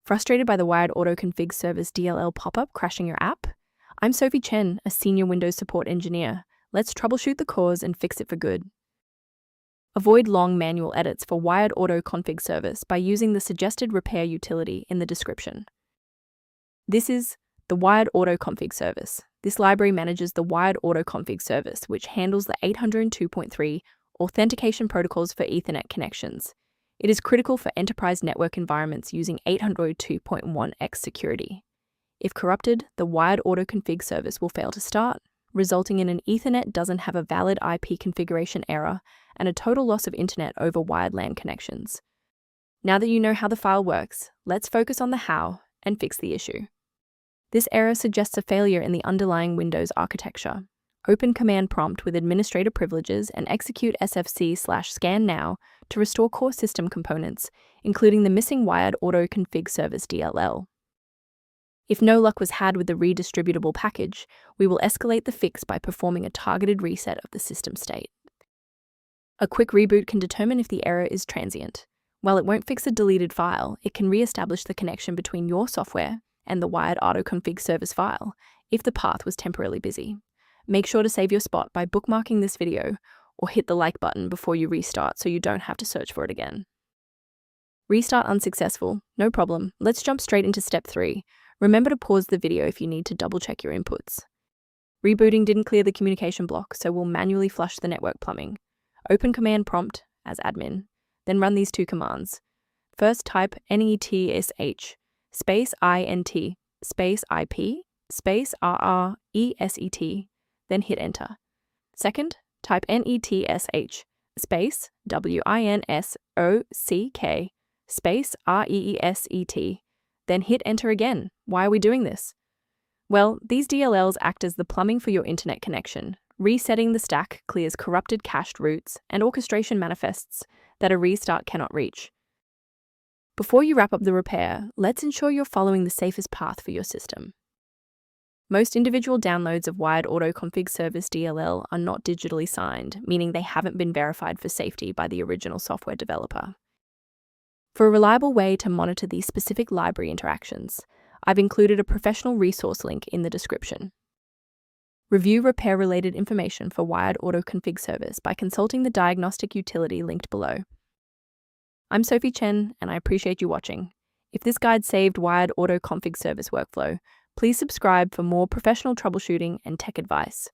Frustrated by the Wired AutoConfig Service DLL pop-up crashing your app? I'm Sophie Chen, a senior Windows support engineer. Let's troubleshoot the cause and fix it for good. Avoid long manual edits for Wired AutoConfig Service by using the suggested repair utility in the description. This is the Wired AutoConfig Service. This library manages the Wired AutoConfig Service, which handles the 802.3 authentication protocols for Ethernet connections. It is critical for enterprise network environments using 802.1x security. If corrupted, the Wired AutoConfig service will fail to start, resulting in an Ethernet doesn't have a valid IP configuration error and a total loss of internet over wired LAN connections. Now that you know how the file works, let's focus on the how and fix the issue. This error suggests a failure in the underlying Windows architecture. Open command prompt with administrator privileges and execute sfc/scan now to restore core system components, including the missing Wired AutoConfig Service DLL. If no luck was had with the redistributable package, we will escalate the fix by performing a targeted reset of the system state. A quick reboot can determine if the error is transient. While it won't fix a deleted file, it can re-establish the connection between your software and the Wired AutoConfig service file if the path was temporarily busy. Make sure to save your spot by bookmarking this video or hit the like button before you restart so you don't have to search for it again. Restart unsuccessful? No problem. Let's jump straight into step 3. Remember to pause the video if you need to double-check your inputs. Rebooting didn't clear the communication block, so we'll manually flush the network plumbing. Open command prompt as admin, then run these two commands. First, type netsh space int space ip space rreset, then hit enter. Second, type netsh space winsock space reset, then hit enter again. Why are we doing this? Well, these DLLs act as the plumbing for your internet connection. Resetting the stack clears corrupted cached routes and orchestration manifests that a restart cannot reach. Before you wrap up the repair, let's ensure you're following the safest path for your system. Most individual downloads of Wired AutoConfig Service DLL are not digitally signed, meaning they haven't been verified for safety by the original software developer. For a reliable way to monitor these specific library interactions, I've included a professional resource link in the description. Review repair-related information for Wired AutoConfig Service by consulting the Diagnostic utility linked below. I'm Sophie Chen, and I appreciate you watching. If this guide saved Wired AutoConfig Service workflow, please subscribe for more professional troubleshooting and tech advice.